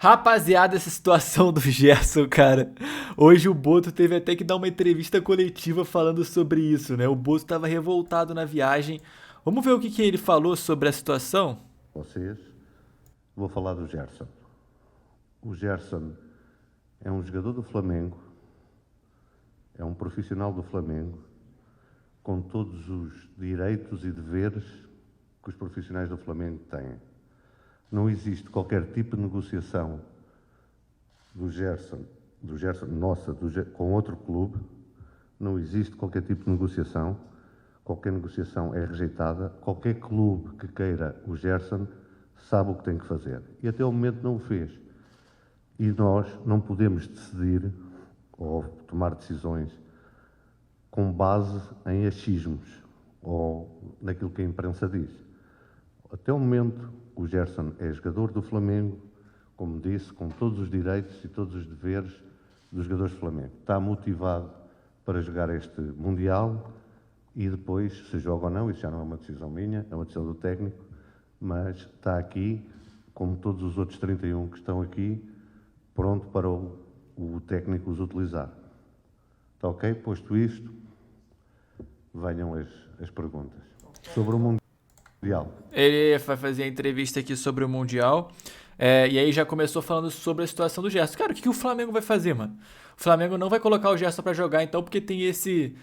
Rapaziada, essa situação do Gerson, cara. Hoje o Boto teve até que dar uma entrevista coletiva falando sobre isso, né? O Boto tava revoltado na viagem. Vamos ver o que ele falou sobre a situação? Vocês, vou falar do Gerson. O Gerson é um jogador do Flamengo, é um profissional do Flamengo, com todos os direitos e deveres que os profissionais do Flamengo têm. Não existe qualquer tipo de negociação do Gerson nossa, com outro clube. Não existe qualquer tipo de negociação. Qualquer negociação é rejeitada. Qualquer clube que queira o Gerson sabe o que tem que fazer. E até o momento não o fez. E nós não podemos decidir ou tomar decisões com base em achismos ou naquilo que a imprensa diz. Até o momento, o Gerson é jogador do Flamengo, como disse, com todos os direitos e todos os deveres dos jogadores do Flamengo. Está motivado para jogar este Mundial e depois, se joga ou não, isso já não é uma decisão minha, é uma decisão do técnico, mas está aqui, como todos os outros 31 que estão aqui, pronto para o técnico os utilizar. Está ok? Posto isto, venham as perguntas. Sobre o Mundial. Ele vai fazer a entrevista aqui sobre o Mundial. E aí já começou falando sobre a situação do Gerson. Cara, o que o Flamengo vai fazer, mano? O Flamengo não vai colocar o Gerson pra jogar, então, porque tem esse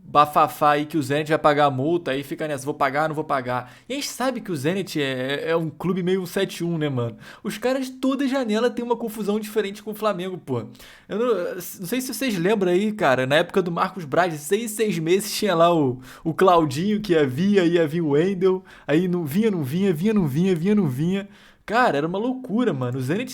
bafafá aí que o Zenit vai pagar a multa, aí fica nessa, vou pagar, não vou pagar. E a gente sabe que o Zenit é um clube meio 171, né, mano? Os caras toda janela tem uma confusão diferente com o Flamengo, pô. Eu não sei se vocês lembram aí, cara, na época do Marcos Braz, 6 meses tinha lá o Claudinho que ia vir o Wendel, aí não vinha, não vinha, vinha, não vinha, vinha, não vinha. Cara, era uma loucura, mano. O Zenit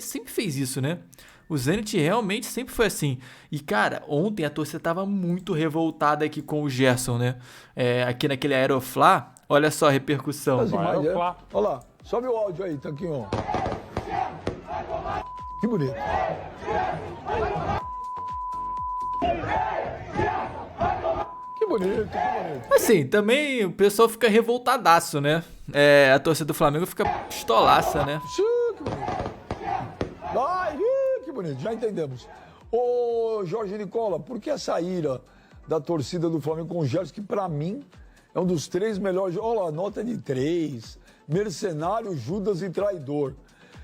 sempre fez isso, né? O Zenit realmente sempre foi assim. E, cara, ontem a torcida tava muito revoltada aqui com o Gerson, né? Aqui naquele Aeroflá, olha só a repercussão. Olha lá, sobe o áudio aí, Tanquinho. Que bonito. Que bonito, que bonito. Assim, também o pessoal fica revoltadaço, né? A torcida do Flamengo fica pistolaça, né? Que bonito. Ai, que bonito, já entendemos. Ô, Jorge Nicola, por que essa ira da torcida do Flamengo com o Gerson, que pra mim é um dos 3 melhores... Olha lá, nota de 3, mercenário, Judas e traidor.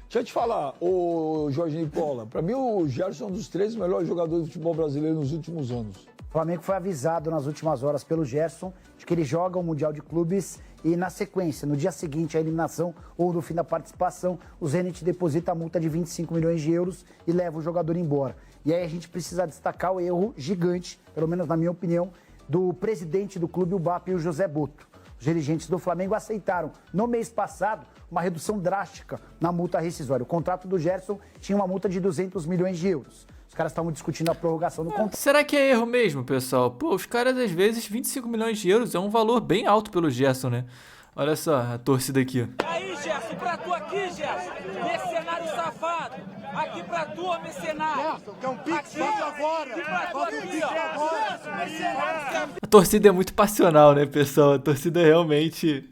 Deixa eu te falar, ô Jorge Nicola, pra mim o Gerson é um dos 3 melhores jogadores do futebol brasileiro nos últimos anos. O Flamengo foi avisado nas últimas horas pelo Gerson de que ele joga o Mundial de Clubes e, na sequência, no dia seguinte à eliminação ou no fim da participação, o Zenit deposita a multa de 25 milhões de euros e leva o jogador embora. E aí a gente precisa destacar o erro gigante, pelo menos na minha opinião, do presidente do clube, o BAP e o José Boto. Os dirigentes do Flamengo aceitaram, no mês passado, uma redução drástica na multa rescisória. O contrato do Gerson tinha uma multa de 200 milhões de euros. Os caras estavam discutindo a prorrogação do contrato. Será que é erro mesmo, pessoal? Pô, os caras, às vezes, 25 milhões de euros é um valor bem alto pelo Gerson, né? Olha só a torcida aqui. Aí, Gerson, pra tu aqui, Gerson. Mercenário safado. Aqui pra tu, ó, mercenário. Gerson, quer um pix? Faz agora. Faz um pix agora. A torcida é muito passional, né, pessoal? A torcida realmente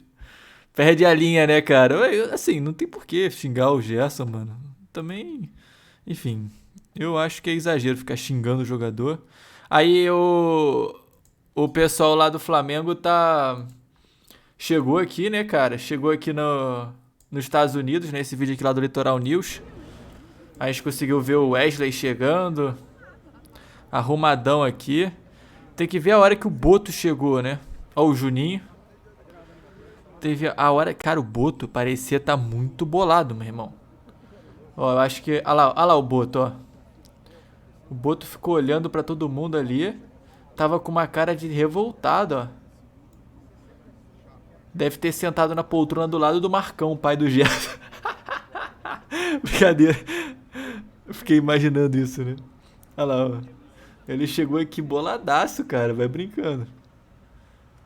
perde a linha, né, cara? Assim, não tem por que xingar o Gerson, mano. Também, enfim, eu acho que é exagero ficar xingando o jogador. Aí o pessoal lá do Flamengo chegou aqui, né, cara? Chegou aqui nos Estados Unidos, né? Esse vídeo aqui lá do Litoral News. A gente conseguiu ver o Wesley chegando. Arrumadão aqui. Tem que ver a hora que o Boto chegou, né? Ó, o Juninho. Teve a hora... Cara, o Boto parecia estar muito bolado, meu irmão. Ó, eu acho que... Olha lá o Boto, ó. O Boto ficou olhando pra todo mundo ali. Tava com uma cara de revoltado, ó. Deve ter sentado na poltrona do lado do Marcão, pai do Gerson. Brincadeira. Eu fiquei imaginando isso, né? Olha lá, ó. Ele chegou aqui boladaço, cara. Vai brincando.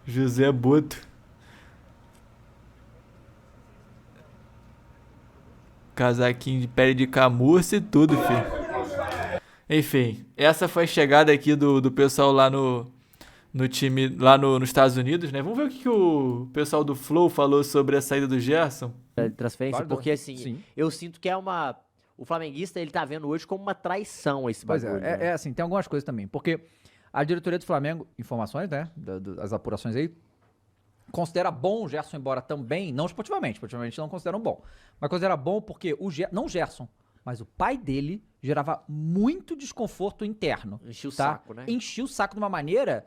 José Boto. Casaquinho de pele de camurça e tudo, filho. Enfim, essa foi a chegada aqui do pessoal lá no time, lá nos Estados Unidos, né? Vamos ver o que o pessoal do Flow falou sobre a saída do Gerson. Transferência, porque assim, eu sinto que é uma o flamenguista, ele tá vendo hoje como uma traição esse Pois bagulho. é, né? assim, tem algumas coisas também, porque a diretoria do Flamengo, informações, né, das apurações aí, considera bom o Gerson embora também, não esportivamente não consideram bom, mas considera bom porque não o Gerson, mas o pai dele gerava muito desconforto interno. Enchia o tá? saco, né? Enchia o saco de uma maneira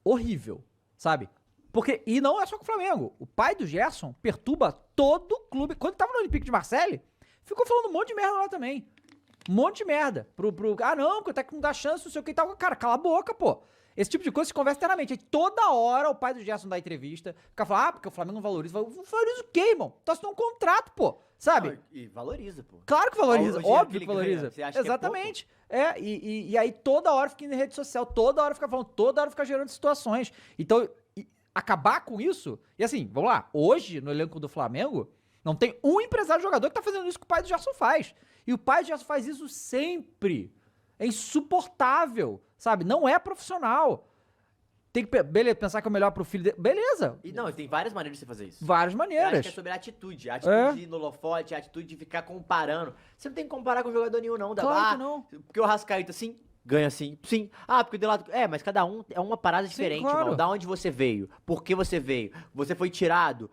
horrível, sabe? Porque, e não é só com o Flamengo, o pai do Gerson perturba todo o clube. Quando tava no Olympique de Marseille, ficou falando um monte de merda lá também. Um monte de merda. Não, porque até que não dá chance, não sei o que e tal. Cara, cala a boca, pô. Esse tipo de coisa se conversa internamente. Aí toda hora o pai do Gerson dá entrevista, fica falando, porque o Flamengo não valoriza. Valoriza o quê, irmão? Tá assinando um contrato, pô. Sabe? Não, e valoriza, pô. Claro que valoriza, Olha o dinheiro óbvio que que ele valoriza. ganha. Você acha que é Exatamente. E aí toda hora fica indo em rede social, toda hora fica falando, toda hora fica gerando situações. Então, acabar com isso, e assim, vamos lá, hoje no elenco do Flamengo, não tem um empresário jogador que tá fazendo isso que o pai do Gerson faz. E o pai do Gerson faz isso sempre. É insuportável, sabe? Não é profissional. Tem que, beleza, pensar que é o melhor pro filho dele. Beleza. E não, tem várias maneiras de você fazer isso. Várias Eu acho maneiras. que é sobre a atitude. A atitude no holofote, a atitude de ficar comparando. Você não tem que comparar com jogador nenhum, não. Claro que não. Porque o Arrascaeta, assim, ganha assim. Sim. Porque o Delado... mas cada um é uma parada diferente, claro. irmão. Da onde você veio? Por que você veio? Você foi tirado?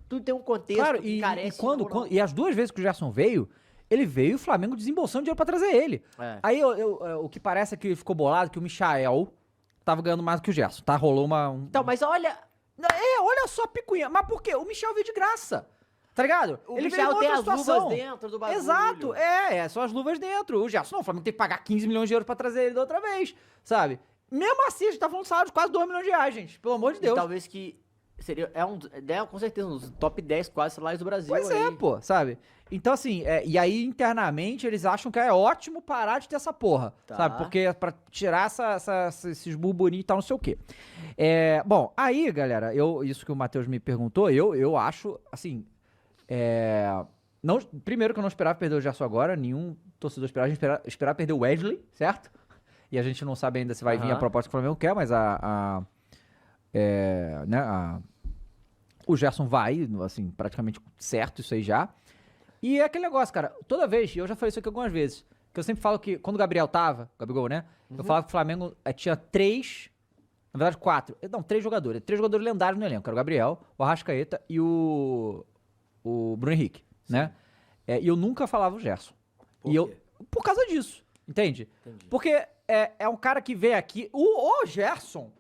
Tudo tem um contexto Claro, que carece... e as duas vezes que o Gerson veio, ele veio e o Flamengo desembolsando dinheiro pra trazer ele. É. Aí o que parece é que ficou bolado que o Michael tava ganhando mais do que o Gerson, tá? Rolou Então, mas olha... olha só a picuinha. Mas por quê? O Michel veio de graça. Tá ligado? O Ele Michel veio em tem outra as situação. luvas dentro do bagulho. Exato, são as luvas dentro. O Gerson, não, o Flamengo tem que pagar 15 milhões de euros pra trazer ele da outra vez, sabe? Mesmo assim, a gente tá falando de salário de quase 2 milhões de reais, gente. Pelo amor de E Deus. talvez que seria... com certeza, um dos top 10 quase salários do Brasil. Pois é, pô, sabe? Então, assim, e aí internamente eles acham que é ótimo parar de ter essa porra, Tá. sabe? Porque é pra tirar esses burburinhos e tal, não sei o quê. Bom, aí, galera, isso que o Matheus me perguntou, eu acho, assim, primeiro que eu não esperava perder o Gerson agora, nenhum torcedor esperava, a gente esperava perder o Wesley, certo? E a gente não sabe ainda se vai vir a proposta que o Flamengo quer, mas o Gerson vai, assim, praticamente certo isso aí já. E é aquele negócio, cara, toda vez, eu já falei isso aqui algumas vezes, que eu sempre falo que, quando o Gabriel tava, o Gabigol, né? Eu falava que o Flamengo tinha 3 jogadores. 3 jogadores lendários no elenco, que era o Gabriel, o Arrascaeta e o Bruno Henrique, né? E eu nunca falava o Gerson. Por causa disso, entende? Entendi. Porque é um cara que vem aqui, o Gerson,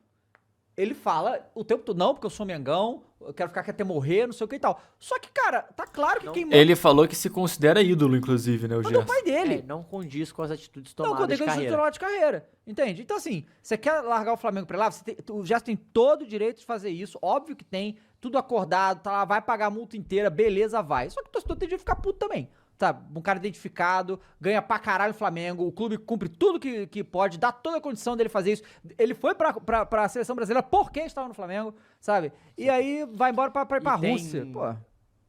ele fala o tempo todo, não, porque eu sou Mengão, eu quero ficar aqui até morrer, não sei o que e tal. Só que, cara, tá claro que quem manda Ele falou que se considera ídolo, inclusive, né, o é o Gerson. pai dele. Não condiz com as atitudes Não, tomadas quando ele de carreira. de carreira. Entende? Então, assim, você quer largar o Flamengo pra lá? O Gerson tem todo o direito de fazer isso. Óbvio que tem. Tudo acordado, tá lá, vai pagar a multa inteira, beleza, vai. Só que o torcedor tem de ficar puto também. Sabe? Um cara identificado, ganha pra caralho o Flamengo, o clube cumpre tudo que pode, dá toda a condição dele fazer isso. Ele foi pra seleção brasileira porque estava no Flamengo, sabe? E aí vai embora pra ir pra tem Rússia. Pô,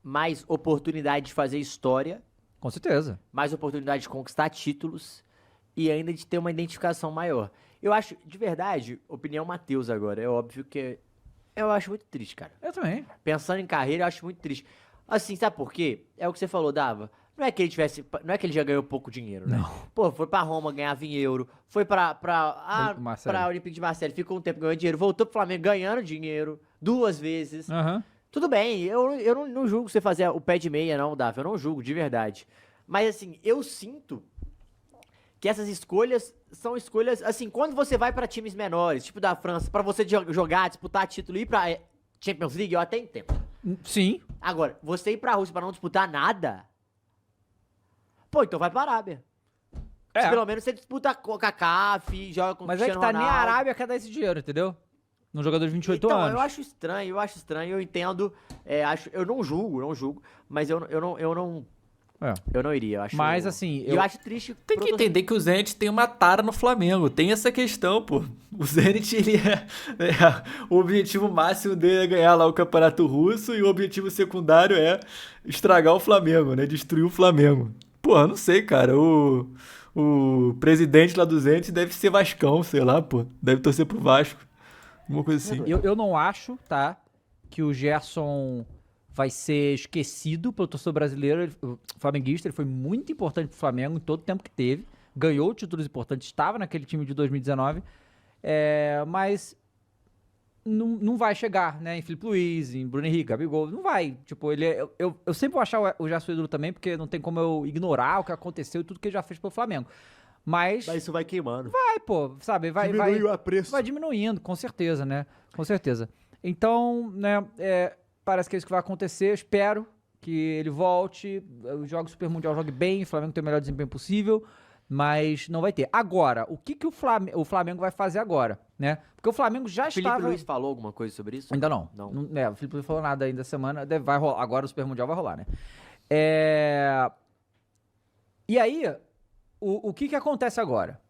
Mais oportunidade de fazer história, com certeza. mais oportunidade de conquistar títulos e ainda de ter uma identificação maior. Eu acho, de verdade, opinião Matheus agora, é óbvio que eu acho muito triste, cara. Eu também. Pensando em carreira, eu acho muito triste. Assim, sabe por quê? É o que você falou, Dava. Não é que ele já ganhou pouco dinheiro, né? Não. Pô, foi pra Roma, ganhava em euro. Foi pra Olympique de Marseille, ficou um tempo ganhando dinheiro. Voltou pro Flamengo ganhando dinheiro 2 vezes. Aham. Tudo bem, eu não julgo você fazer o pé de meia, não, Dava. Eu não julgo, de verdade. Mas, assim, eu sinto que essas escolhas são escolhas... Assim, quando você vai pra times menores, tipo da França, pra você jogar, disputar título e ir pra Champions League, eu até entendo. Sim. Agora, você ir pra Rússia pra não disputar nada... Pô, então vai pra Arábia. Se pelo menos você disputa com a CAF, joga com o Mas é que Cristiano tá, nem a Ronaldo. Arábia quer dar esse dinheiro, entendeu? Num jogador de 28 Então, anos. eu acho estranho, eu entendo. Eu não julgo, mas eu não iria. Eu acho, Mas, assim, eu acho triste. Tem que entender que o Zenit tem uma tara no Flamengo. Tem essa questão, pô. O Zenit, ele o objetivo máximo dele é ganhar lá o Campeonato Russo e o objetivo secundário é estragar o Flamengo, né? Destruir o Flamengo. Pô, eu não sei, cara. O presidente lá do Zenit deve ser Vascão, sei lá, pô. Deve torcer pro Vasco. Alguma coisa assim. Eu não acho, tá, que o Gerson vai ser esquecido pelo torcedor brasileiro. O flamenguista, ele foi muito importante pro Flamengo em todo o tempo que teve. Ganhou títulos importantes, estava naquele time de 2019. Mas não vai chegar, né? Em Filipe Luiz, em Bruno Henrique, Gabigol. Não vai. Tipo, eu sempre vou achar o Gerson ídolo também, porque não tem como eu ignorar o que aconteceu e tudo que ele já fez pelo Flamengo. Mas isso vai queimando. vai, pô, sabe? Vai Diminui o apreço. Vai diminuindo, com certeza, né? Com certeza. Então, né, parece que é isso que vai acontecer. Espero que ele volte, jogue o Super Mundial, jogue bem, o Flamengo tem o melhor desempenho possível, mas não vai ter. Agora, o que o Flamengo vai fazer agora, né? Porque o Flamengo já estava... Felipe Luiz falou alguma coisa sobre isso? Ainda não. Não. O Felipe Luiz falou nada ainda essa semana, vai rolar. Agora o Super Mundial vai rolar, né? E aí, o que acontece agora?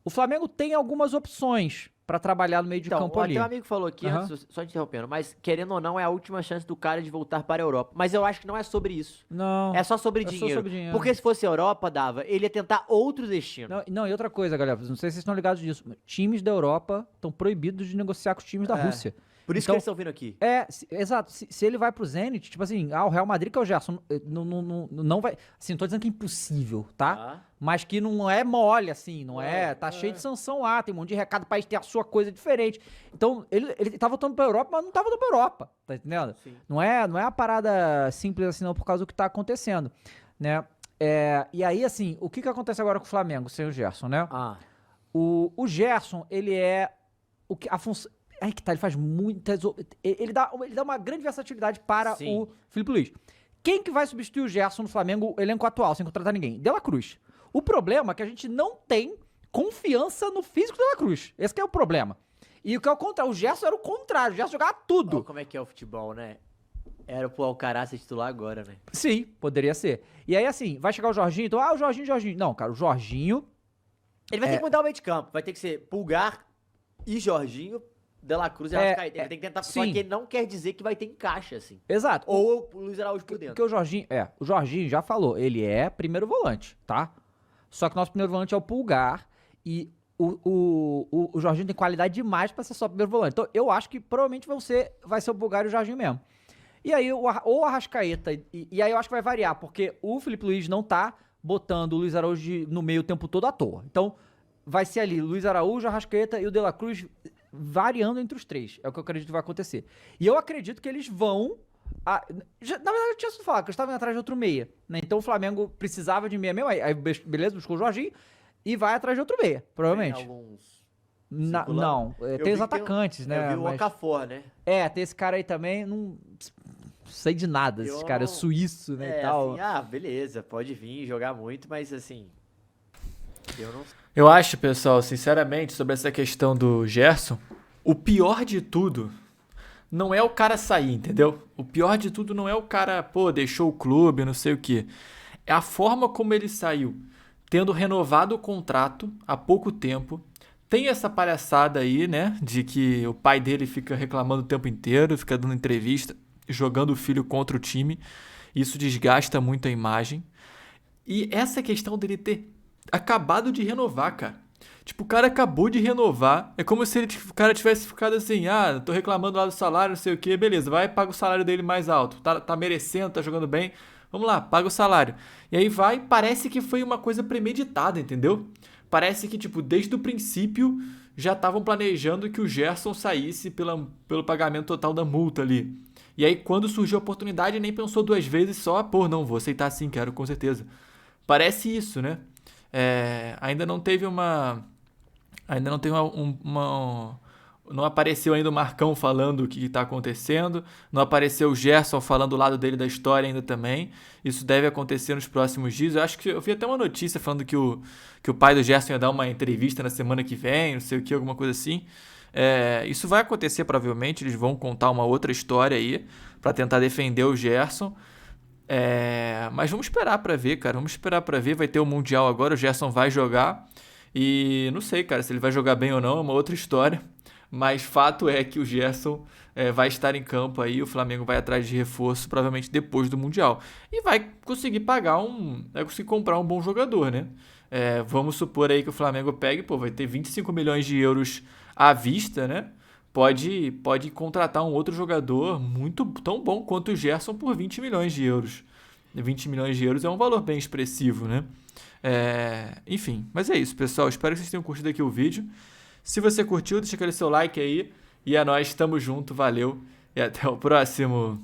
O Flamengo tem algumas opções pra trabalhar no meio de campo ali. Até um amigo falou aqui, antes, só te interrompendo, mas querendo ou não, é a última chance do cara de voltar para a Europa. Mas eu acho que não é sobre isso. Não. É só sobre dinheiro. Porque se fosse a Europa, ele ia tentar outro destino. Não, e outra coisa, galera, não sei se vocês estão ligados disso. Times da Europa estão proibidos de negociar com os times da Rússia. Por isso que eles estão vindo aqui. Exato. Se ele vai pro Zenit, tipo assim, o Real Madrid que é o Gerson, não vai... Assim, não tô dizendo que é impossível, tá? Mas que não é mole, assim, não é... Tá cheio de sanção lá, tem um monte de recado, o país tem a sua coisa diferente. Então, ele tá voltando pra Europa, mas não tá voltando pra Europa, tá entendendo? Sim. Não é uma parada simples assim, não, por causa do que tá acontecendo, né? E aí, assim, o que acontece agora com o Flamengo, sem o Gerson, né? O Gerson, ele é... A função... Aí que tá, ele faz muitas... Ele dá uma grande versatilidade para o Filipe Luiz. Quem que vai substituir o Gerson no Flamengo, elenco atual, sem contratar ninguém? De La Cruz. O problema é que a gente não tem confiança no físico de La Cruz. Esse que é o problema. E o que é o contrário, o Gerson era o contrário, o Gerson jogava tudo. Olha como é que é o futebol, né? Era pro Alcaraz ser titular agora, né? Sim, poderia ser. E aí, assim, vai chegar o Jorginho, então, o Jorginho. Não, cara, o Jorginho... Ele vai ter que mudar o meio de campo, vai ter que ser Pulgar e Jorginho... De La Cruz e Arrascaeta. Ele tem que tentar... Só que não quer dizer que vai ter encaixe, assim. Exato. Ou o Luiz Araújo por dentro. Porque o Jorginho já falou, ele é primeiro volante, tá? Só que o nosso primeiro volante é o Pulgar e o Jorginho tem qualidade demais pra ser só primeiro volante. Então, eu acho que provavelmente vai ser o Pulgar e o Jorginho mesmo. E aí, ou o Arrascaeta... E aí eu acho que vai variar, porque o Filipe Luiz não tá botando o Luiz Araújo no meio o tempo todo à toa. Então, vai ser ali Luiz Araújo, Arrascaeta e o De La Cruz... variando entre os três, é o que eu acredito que vai acontecer. E eu acredito que eles vão... na verdade, eu tinha sido falar que eles estavam atrás de outro meia, né? Então o Flamengo precisava de meia mesmo, aí beleza, buscou o Jorginho e vai atrás de outro meia, provavelmente. Tem alguns... Não, tem os atacantes, né? Eu vi o Okafor, né? Tem esse cara aí também, não sei de nada, esse cara é suíço, né, e tal. Assim, beleza, pode vir jogar muito, mas assim... Eu não sei. Eu acho, pessoal, sinceramente, sobre essa questão do Gerson, o pior de tudo não é o cara sair, entendeu? O pior de tudo não é o cara, deixou o clube, não sei o quê. É a forma como ele saiu, tendo renovado o contrato há pouco tempo. Tem essa palhaçada aí, né, de que o pai dele fica reclamando o tempo inteiro, fica dando entrevista, jogando o filho contra o time. Isso desgasta muito a imagem. E essa questão dele ter acabado de renovar, cara. Tipo, o cara acabou de renovar. É como se o cara tivesse ficado assim, tô reclamando lá do salário, não sei o que, beleza, vai e paga o salário dele mais alto. Tá merecendo, tá jogando bem. Vamos lá, paga o salário. E aí parece que foi uma coisa premeditada, entendeu? Parece que, tipo, desde o princípio já estavam planejando que o Gerson saísse pelo pagamento total da multa ali. E aí, quando surgiu a oportunidade, nem pensou duas vezes, só, não, vou aceitar sim, quero, com certeza. Parece isso, né? Ainda não teve não apareceu ainda o Marcão falando o que está acontecendo, não apareceu o Gerson falando do lado dele da história ainda também. Isso deve acontecer nos próximos dias. Eu acho que eu vi até uma notícia falando que o pai do Gerson ia dar uma entrevista na semana que vem, não sei o que, alguma coisa assim. Isso vai acontecer provavelmente, eles vão contar uma outra história aí para tentar defender o Gerson. Mas vamos esperar pra ver, cara. Vamos esperar pra ver. Vai ter o Mundial agora, o Gerson vai jogar. E não sei, cara, se ele vai jogar bem ou não, é uma outra história. Mas fato é que o Gerson vai estar em campo aí. O Flamengo vai atrás de reforço, provavelmente depois do Mundial. E vai conseguir vai conseguir comprar um bom jogador, né? Vamos supor aí que o Flamengo pegue, vai ter 25 milhões de euros à vista, né? pode contratar um outro jogador tão bom quanto o Gerson por 20 milhões de euros. 20 milhões de euros é um valor bem expressivo, né? Enfim, mas é isso, pessoal. Espero que vocês tenham curtido aqui o vídeo. Se você curtiu, deixa aquele seu like aí. E é nóis, tamo junto, valeu e até o próximo.